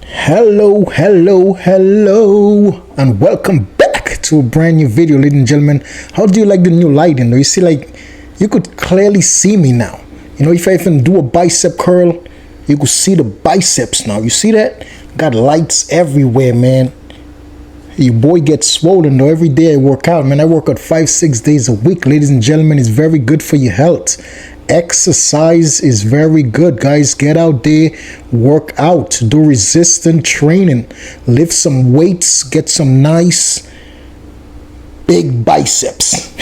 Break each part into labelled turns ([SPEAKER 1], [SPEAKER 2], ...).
[SPEAKER 1] Hello, and welcome back to a brand new video, ladies and gentlemen. How do you like the new lighting? You see, like, you could clearly see me now. You know, if I even do a bicep curl, you could see the biceps now. You see that? Got lights everywhere, man. Your boy gets swollen though. Every day I work out, man. I work out 5-6 days a week, ladies and gentlemen. It's very good for your health. Exercise is very good, guys. Get out there, work out, do resistance training, lift some weights, get some nice big biceps.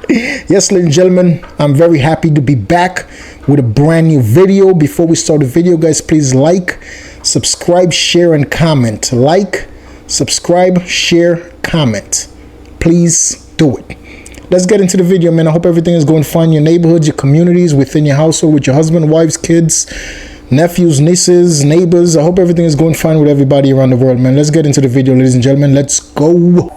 [SPEAKER 1] Yes, ladies and gentlemen, I'm very happy to be back with a brand new video. Before we start the video, guys, please like, subscribe, share, and comment. Like, subscribe, share, comment. Please do it. Let's get into the video, man. I hope everything is going fine in your neighborhoods, your communities, within your household, with your husband, wives, kids, nephews, nieces, neighbors. I hope everything is going fine with everybody around the world, man. Let's get into the video, ladies and gentlemen. Let's go.
[SPEAKER 2] So,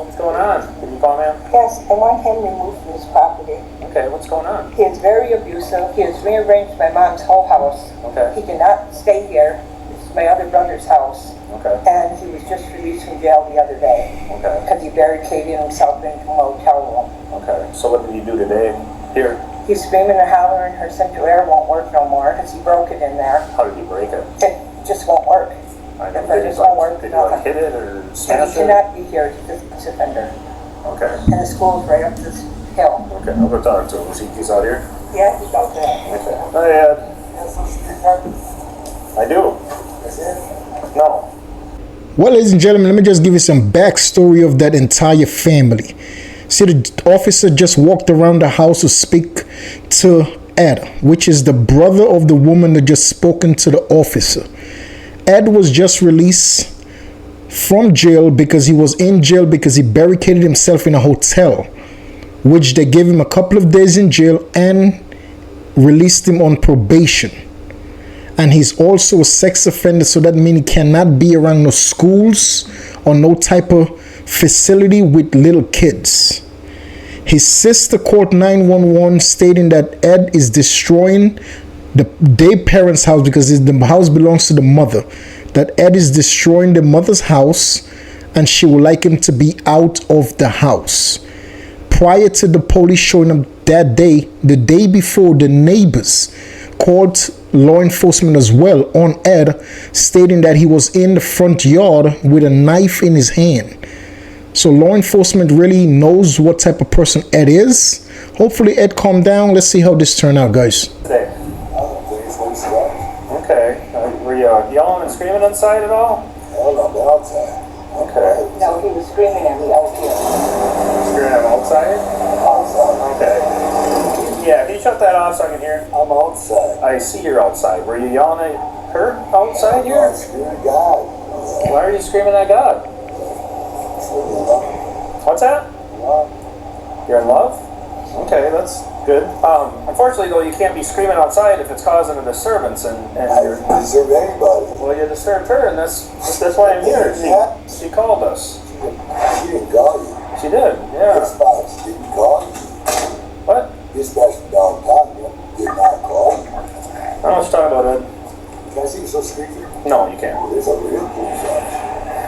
[SPEAKER 2] what's going on? Can you call me?
[SPEAKER 3] Yes, I want him removed from his property.
[SPEAKER 2] Okay, what's going on?
[SPEAKER 3] He is very abusive. He has rearranged my mom's whole house.
[SPEAKER 2] Okay.
[SPEAKER 3] He cannot stay here. This is my other brother's house.
[SPEAKER 2] Okay.
[SPEAKER 3] And he was just released from jail the other day.
[SPEAKER 2] Okay.
[SPEAKER 3] Because he barricaded himself into a motel room.
[SPEAKER 2] Okay. So what did he do today? Here?
[SPEAKER 3] He's screaming and hollering. Her central air won't work no more because he broke it in there.
[SPEAKER 2] How did he break it?
[SPEAKER 3] It just won't work.
[SPEAKER 2] I know.
[SPEAKER 3] It just won't work.
[SPEAKER 2] Did he like hit it or
[SPEAKER 3] And
[SPEAKER 2] smash
[SPEAKER 3] he
[SPEAKER 2] it?
[SPEAKER 3] cannot be here. He's a sex offender.
[SPEAKER 2] Okay.
[SPEAKER 3] And the school's right up this hill.
[SPEAKER 2] Okay, I'll go talk to him. He's out here?
[SPEAKER 3] Yeah, he's out there.
[SPEAKER 2] Okay. Hi, Ed. I do. No.
[SPEAKER 1] Well, ladies and gentlemen, let me just give you some backstory of that entire family. See, the officer just walked around the house to speak to Ed, which is the brother of the woman that just spoken to the officer. Ed was just released from jail because he was in jail because he barricaded himself in a hotel, which they gave him a couple of days in jail and released him on probation. And he's also a sex offender, so that means he cannot be around no schools or no type of facility with little kids. His sister called 911 stating that Ed is destroying their parents' house because the house belongs to the mother. That Ed is destroying the mother's house and she would like him to be out of the house. Prior to the police showing up that day, the day before, the neighbors called law enforcement as well on Ed, stating that he was in the front yard with a knife in his hand. So law enforcement really knows what type of person Ed is. Hopefully Ed calmed down. Let's see how this turned out, guys.
[SPEAKER 2] Okay. Were you yelling and screaming inside at all?
[SPEAKER 4] Hell no, the outside.
[SPEAKER 2] Okay.
[SPEAKER 3] No, he was screaming at me out here.
[SPEAKER 2] Screaming at outside?
[SPEAKER 4] Outside.
[SPEAKER 2] Okay. Yeah, can you shut that off so I can hear?
[SPEAKER 4] I'm outside.
[SPEAKER 2] I see you're outside. Were you yelling at her outside here?
[SPEAKER 4] I'm screaming God.
[SPEAKER 2] Why are you screaming at God? What's that? You're in love? Okay, that's good. Unfortunately, though, you can't be screaming outside if it's causing a disturbance, and
[SPEAKER 4] I
[SPEAKER 2] you're,
[SPEAKER 4] didn't deserve anybody.
[SPEAKER 2] well, you disturbed her, and that's why I'm here. She called us.
[SPEAKER 4] She didn't call you.
[SPEAKER 2] She did, yeah.
[SPEAKER 4] Dispatch didn't call you.
[SPEAKER 2] What?
[SPEAKER 4] Dispatch from downtown did not call you.
[SPEAKER 2] I don't know what you're talking about, Ed.
[SPEAKER 4] Can I see you so squeaky?
[SPEAKER 2] No, you can't.
[SPEAKER 4] There's a real police officer.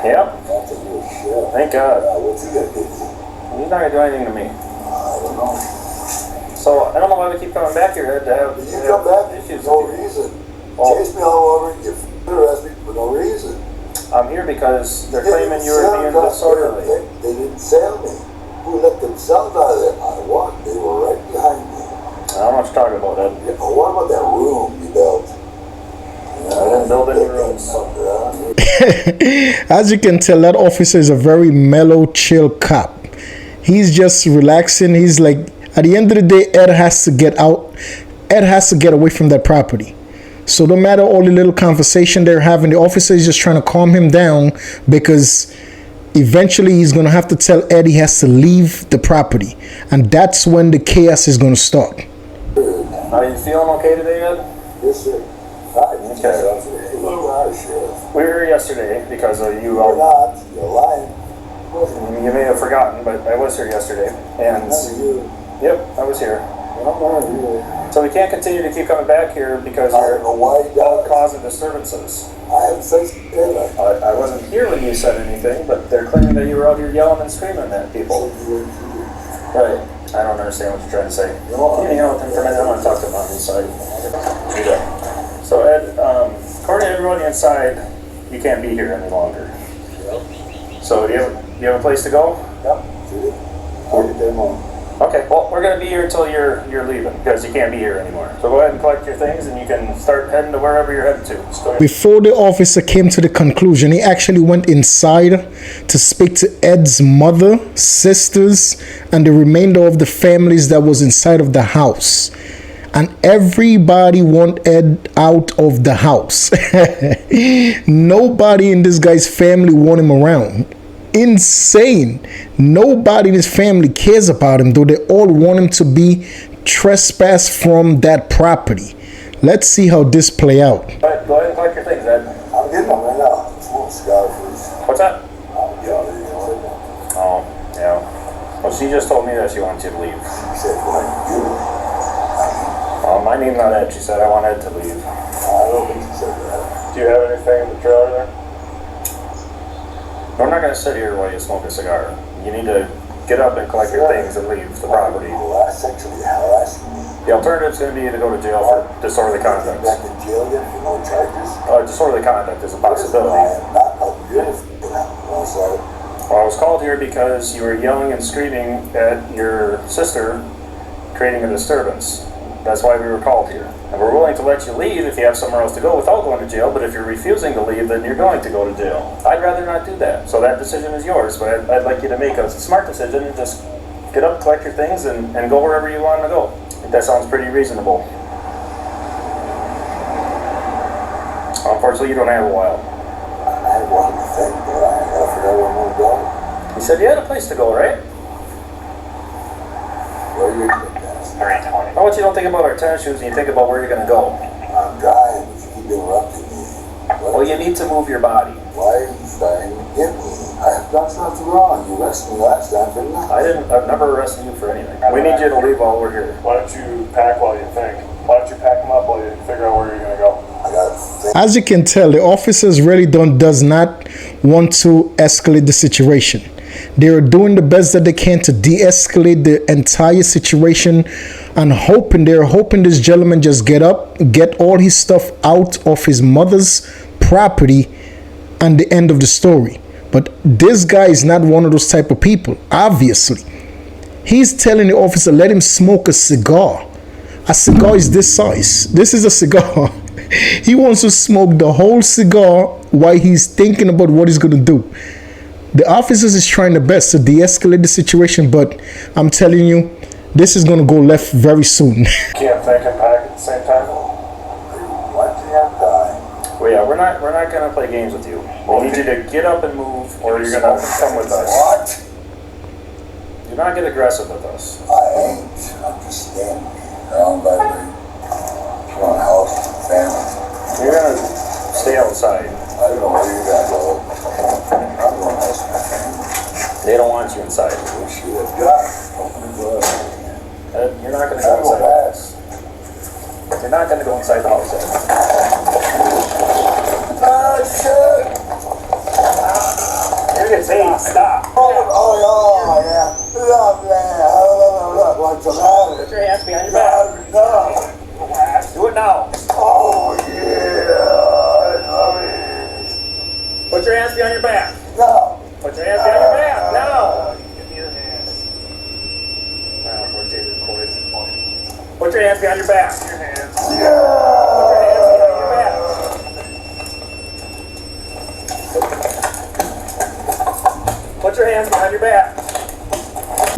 [SPEAKER 2] Yep.
[SPEAKER 4] That's a real sheriff.
[SPEAKER 2] Thank God.
[SPEAKER 4] What's he gonna do?
[SPEAKER 2] He's not gonna do anything to me.
[SPEAKER 4] I don't know.
[SPEAKER 2] So I don't know why we keep coming back here, Ed, to have
[SPEAKER 4] Did you come back
[SPEAKER 2] issues
[SPEAKER 4] for no
[SPEAKER 2] with you.
[SPEAKER 4] reason?
[SPEAKER 2] Oh.
[SPEAKER 4] Chase me all over, you arrest me for no reason.
[SPEAKER 2] I'm here because they're
[SPEAKER 4] They
[SPEAKER 2] claiming
[SPEAKER 4] didn't
[SPEAKER 2] you were
[SPEAKER 4] sell
[SPEAKER 2] being
[SPEAKER 4] me.
[SPEAKER 2] disorderly.
[SPEAKER 4] They didn't sell me. Who let themselves out of there? I walked. They were right behind me.
[SPEAKER 2] I don't know what you're talking about, Ed.
[SPEAKER 4] Yeah, but what about that room you built?
[SPEAKER 2] I didn't build any rooms.
[SPEAKER 1] As you can tell, that officer is a very mellow, chill cop. He's just relaxing. He's like, at the end of the day, Ed has to get out. Ed has to get away from that property. So no matter all the little conversation they're having, the officer is just trying to calm him down because eventually he's going to have to tell Ed he has to leave the property. And that's when the chaos is going to start.
[SPEAKER 2] Are you feeling okay today, Ed?
[SPEAKER 4] Yes, sir.
[SPEAKER 2] We were here yesterday because of you.
[SPEAKER 4] You're not. You're lying.
[SPEAKER 2] You may have forgotten, but I was here yesterday. And
[SPEAKER 4] That's you.
[SPEAKER 2] yep, I was here. So we can't continue to keep coming back here because you're causing disturbances.
[SPEAKER 4] I have such
[SPEAKER 2] I wasn't here when you said anything, but they're claiming that you were out here yelling and screaming at people. Right. I don't understand what you're trying to say. You hang out with him for a minute. I want to talk to him on inside. So Ed, according to everybody inside, you can't be here any longer. So do you have a place to go?
[SPEAKER 4] Yep.
[SPEAKER 2] Okay, well, we're going to be here until you're leaving, because you can't be here anymore. So go ahead and collect your things, and you can start heading to wherever you're headed to.
[SPEAKER 1] Before the officer came to the conclusion, he actually went inside to speak to Ed's mother, sisters, and the remainder of the families that was inside of the house. And everybody want Ed out of the house. Nobody in this guy's family want him around. Insane. Nobody in his family cares about him, though they all want him to be trespassed from that property. Let's see how this play out.
[SPEAKER 2] Go ahead and collect your things, Ed.
[SPEAKER 4] I'm getting them right now. It's a little scarface.
[SPEAKER 2] What's that?
[SPEAKER 4] Yeah.
[SPEAKER 2] Oh, yeah. Well, she just told me that she wants you to leave.
[SPEAKER 4] She said, "What you?"
[SPEAKER 2] My name's not Ed. She said I want Ed to leave.
[SPEAKER 4] I don't think she said that.
[SPEAKER 2] Do you have anything in the trailer there? We're not going to sit here while you smoke a cigar. You need to get up and collect your things and leave the property.
[SPEAKER 4] Well, that's actually harassing me.
[SPEAKER 2] The alternative is going to be to go to jail for disorderly conduct.
[SPEAKER 4] Back in jail again for no charges.
[SPEAKER 2] Disorderly conduct is a
[SPEAKER 4] I
[SPEAKER 2] possibility.
[SPEAKER 4] am not up here. I'm sorry.
[SPEAKER 2] Well, I was called here because you were yelling and screaming at your sister, creating a disturbance. That's why we were called here. And we're willing to let you leave if you have somewhere else to go without going to jail, but if you're refusing to leave, then you're going to go to jail. I'd rather not do that. So that decision is yours, but I'd like you to make a smart decision and just get up, collect your things, and go wherever you want to go. I think that sounds pretty reasonable. Unfortunately, you don't have a while.
[SPEAKER 4] I have one thing, but I gotta figure out where I'm gonna go.
[SPEAKER 2] You said you had a place to go, right?
[SPEAKER 4] Where are you going?
[SPEAKER 2] I want you to don't think about our tennis shoes and you think about where you're going to go.
[SPEAKER 4] I'm dying if you keep interrupting me.
[SPEAKER 2] Well, you need to move your body.
[SPEAKER 4] Why are you trying to get me? I have done something wrong. You arrested me last time, didn't I?
[SPEAKER 2] I've never arrested you for anything. We need you to leave while we're here.
[SPEAKER 5] Why don't you pack while you think? Why don't you pack them up while you figure out where you're going to go?
[SPEAKER 4] I gotta think.
[SPEAKER 1] As you can tell, the officers really does not want to escalate the situation. They are doing the best that they can to de-escalate the entire situation and they're hoping this gentleman just get up, get all his stuff out of his mother's property, and the end of the story. But this guy is not one of those type of people, obviously. He's telling the officer, let him smoke a cigar. A cigar is this size. This is a cigar. He wants to smoke the whole cigar while he's thinking about what he's going to do. The officers is trying their best to de-escalate the situation, but I'm telling you, this is going to go left very soon.
[SPEAKER 5] Can't think and pack at the same time?
[SPEAKER 4] One thing I'm dying.
[SPEAKER 2] Well, yeah, we're not going to play games with you. We need you to get up and move, or you're going to come with us.
[SPEAKER 4] What?
[SPEAKER 2] Do not get aggressive with us.
[SPEAKER 4] I ain't. I'm just standing around by the house, family.
[SPEAKER 2] You're going to stay outside.
[SPEAKER 4] I don't know where you gotta go. I'm going to ask my family.
[SPEAKER 2] They don't want you inside.
[SPEAKER 4] We should have got open the door.
[SPEAKER 2] You're not going to go inside the house. You're not going to go inside the house, Ed.
[SPEAKER 4] Ah, shit!
[SPEAKER 2] You're going to say, stop.
[SPEAKER 4] Oh, yeah. Look, man. Look, what's the matter?
[SPEAKER 2] Put your hands behind your back.
[SPEAKER 4] No.
[SPEAKER 2] Do it now.
[SPEAKER 4] Oh, yeah.
[SPEAKER 2] Put your hands behind your back.
[SPEAKER 4] No.
[SPEAKER 2] Put your hands behind your back. Now. Give me your hands. Put your hands behind your back. Your hands.
[SPEAKER 4] Yeah.
[SPEAKER 2] Put your hands behind your back.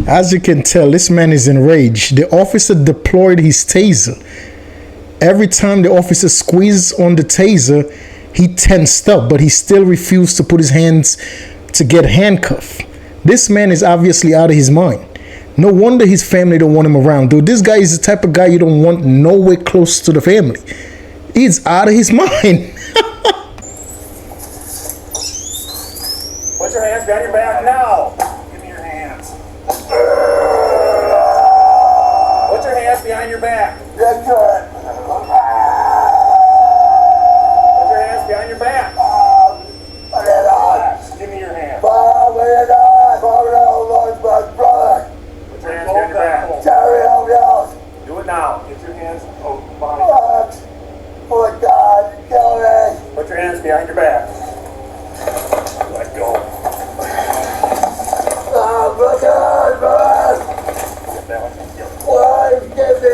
[SPEAKER 1] As you can tell, this man is enraged. The officer deployed his taser. Every time the officer squeezed on the taser, he tensed up, but he still refused to put his hands to get handcuffed. This man is obviously out of his mind. No wonder his family don't want him around, dude. This guy is the type of guy you don't want nowhere close to the family. He's out of his mind.
[SPEAKER 2] Put your hands behind your back now.
[SPEAKER 5] Give me your hands.
[SPEAKER 2] Put your hands behind your back.
[SPEAKER 4] That's good.
[SPEAKER 2] Put your hands behind your back.
[SPEAKER 4] Put it on.
[SPEAKER 5] Give me your hand.
[SPEAKER 4] Put it on. Put it on, my brother.
[SPEAKER 2] Put your hands behind your back.
[SPEAKER 4] Carry on, else.
[SPEAKER 2] Do it now.
[SPEAKER 5] Get your hands behind.
[SPEAKER 4] What? Oh, God, kill me.
[SPEAKER 2] Put your hands behind your back. Let go.
[SPEAKER 4] Oh, my God, man.
[SPEAKER 2] Get that one. Yep.
[SPEAKER 4] Why give me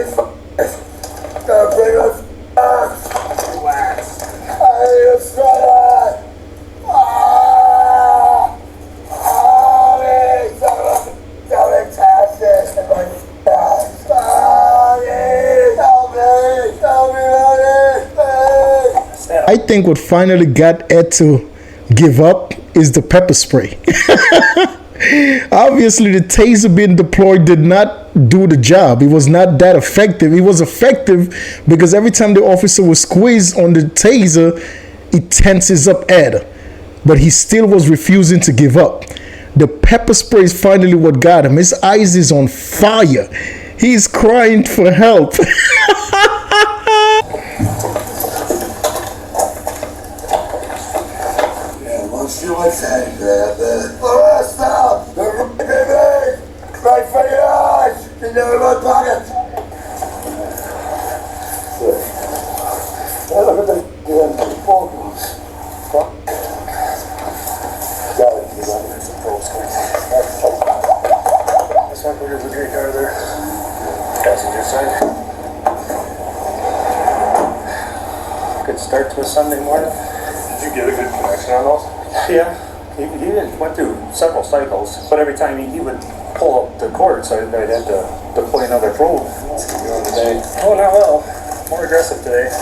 [SPEAKER 4] gonna bring us back?
[SPEAKER 2] Relax.
[SPEAKER 4] I need a shredder.
[SPEAKER 1] I think what finally got Ed to give up is the pepper spray. Obviously, the taser being deployed did not do the job. It was not that effective. It was effective because every time the officer was squeezed on the taser, it tenses up Ed. But he still was refusing to give up. The pepper spray is finally what got him. His eyes is on fire. He's crying for help.
[SPEAKER 4] See what's happening there, man. Oh, stop! Right for your eyes! In my pocket! Look at the damn photos. Fuck. Got it, you got it. It's a post.
[SPEAKER 2] This one, there's a great car there. Passenger side. Good start to a Sunday morning.
[SPEAKER 5] Did you get a good connection on those?
[SPEAKER 2] Yeah, he went through several cycles, but every time he would pull up the cord, so I'd have to deploy another probe. Today. Oh, not well. More aggressive today.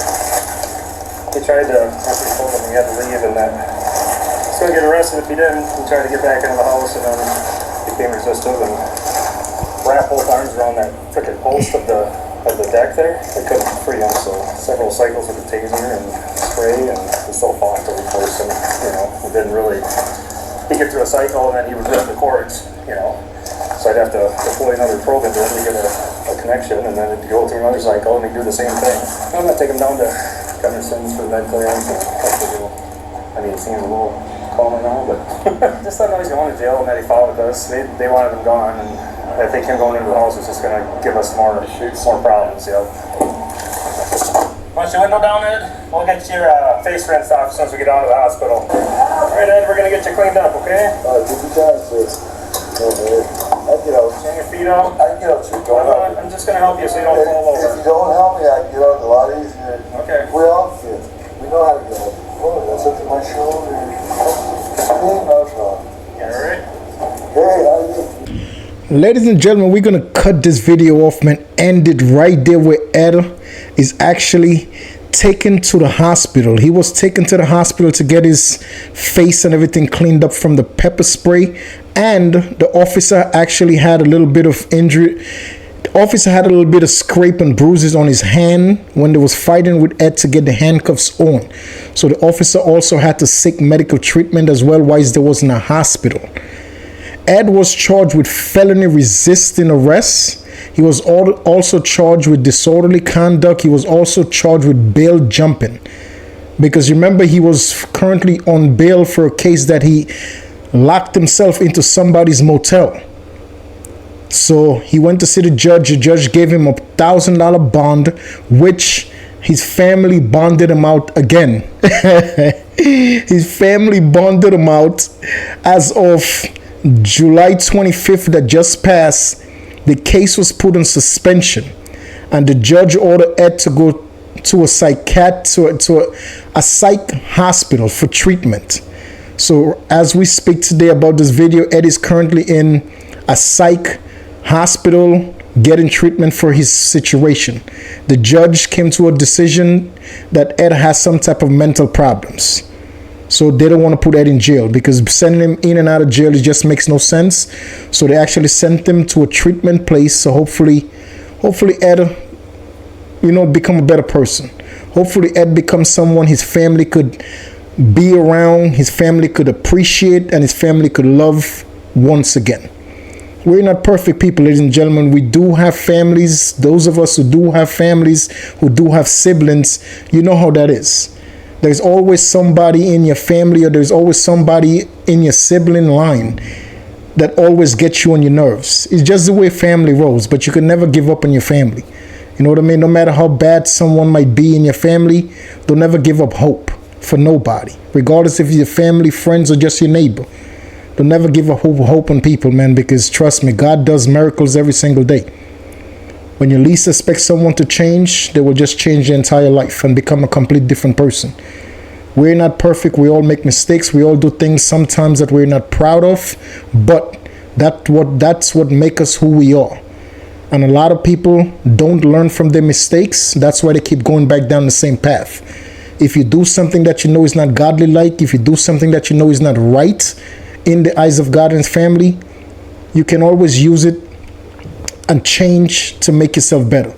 [SPEAKER 2] He tried to, after he told him he had to leave and that he's going to get arrested if he didn't, he tried to get back into the house and then became resistive and wrapped both arms around that frickin' post of the deck there. They couldn't free him, so several cycles with the taser and spray, and he still fought to force him. You know, it didn't really. He'd get through a cycle and then he would rip the cords. You know, so I'd have to deploy another probe into him to get a connection, and then it'd go through another cycle and he'd do the same thing. I'm gonna take him down to Gunderson's for med clearance and I mean, it seems a little calmer now, but just let him know he's going to jail and that he fought with us. They wanted him gone, and I think him going into the house is just going to give us more problems, you know. Want your window down, Ed? We'll get your face rinsed off as soon as we get down to the hospital. All right, Ed, we're going to get you cleaned up, okay?
[SPEAKER 4] Give me time, sis. No, man. I get out.
[SPEAKER 2] Stand your feet out.
[SPEAKER 4] I get out, too. Don't help me.
[SPEAKER 2] I'm just going to help you so you don't fall
[SPEAKER 4] If
[SPEAKER 2] over.
[SPEAKER 4] you don't help me, I can get out a lot easier.
[SPEAKER 2] Okay.
[SPEAKER 4] We're all fit. We know how to get out. Oh, that's up to my shoulder. Hey, how's it?
[SPEAKER 2] Yeah, all right.
[SPEAKER 4] Hey, how you?
[SPEAKER 1] Ladies and gentlemen, we're gonna cut this video off, man. End it right there where Ed is actually taken to the hospital. He was taken to the hospital to get his face and everything cleaned up from the pepper spray, and the officer actually had a little bit of injury. The officer had a little bit of scrape and bruises on his hand when they was fighting with Ed to get the handcuffs on. So the officer also had to seek medical treatment as well whilst they was in a hospital. Ed was charged with felony resisting arrest. He was also charged with disorderly conduct. He was also charged with bail jumping. Because remember, he was currently on bail for a case that he locked himself into somebody's motel. So he went to see the judge. The judge gave him $1,000 bond, which his family bonded him out again. His family bonded him out as of July 25th that just passed. The case was put on suspension, and the judge ordered Ed to go to a psych hospital for treatment. So as we speak today about this video, Ed is currently in a psych hospital getting treatment for his situation. The judge came to a decision that Ed has some type of mental problems. So they don't want to put Ed in jail, because sending him in and out of jail, it just makes no sense. So they actually sent him to a treatment place. So hopefully Ed, become a better person. Hopefully Ed becomes someone his family could be around, his family could appreciate, and his family could love once again. We're not perfect people, ladies and gentlemen. We do have families. Those of us who do have families, who do have siblings, you know how that is. There's always somebody in your family, or there's always somebody in your sibling line that always gets you on your nerves. It's just the way family rolls, but you can never give up on your family. You know what I mean? No matter how bad someone might be in your family, don't never give up hope for nobody, regardless if your family, friends, or just your neighbor. Don't never give up hope on people, man, because trust me, God does miracles every single day. When you least expect someone to change, they will just change their entire life and become a complete different person. We're not perfect. We all make mistakes. We all do things sometimes that we're not proud of, but that's what makes us who we are. And a lot of people don't learn from their mistakes. That's why they keep going back down the same path. If you do something that you know is not godly like, if you do something that you know is not right in the eyes of God and His family, you can always use it and change to make yourself better.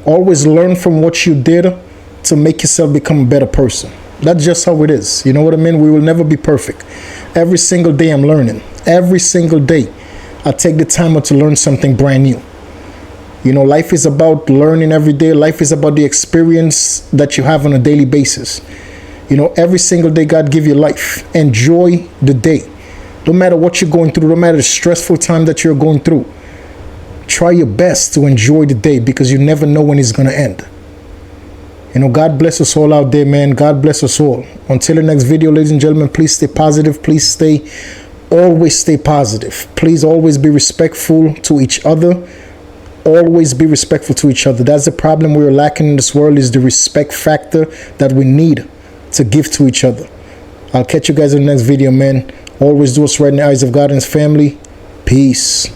[SPEAKER 1] Always learn from what you did to make yourself become a better person. That's just how it is. You know what I mean? We will never be perfect. Every single day I'm learning. Every single day I take the time out to learn something brand new. You know, life is about learning every day. Life is about the experience that you have on a daily basis. You know, every single day God give you life. Enjoy the day. No matter what you're going through, no matter the stressful time that you're going through, try your best to enjoy the day, because you never know when it's going to end. You know, God bless us all out there, man. God bless us all. Until the next video, ladies and gentlemen, please stay positive. Please always stay positive. Please always be respectful to each other. Always be respectful to each other. That's the problem we're lacking in this world, is the respect factor that we need to give to each other. I'll catch you guys in the next video, man. Always do what's right in the eyes of God and His family. Peace.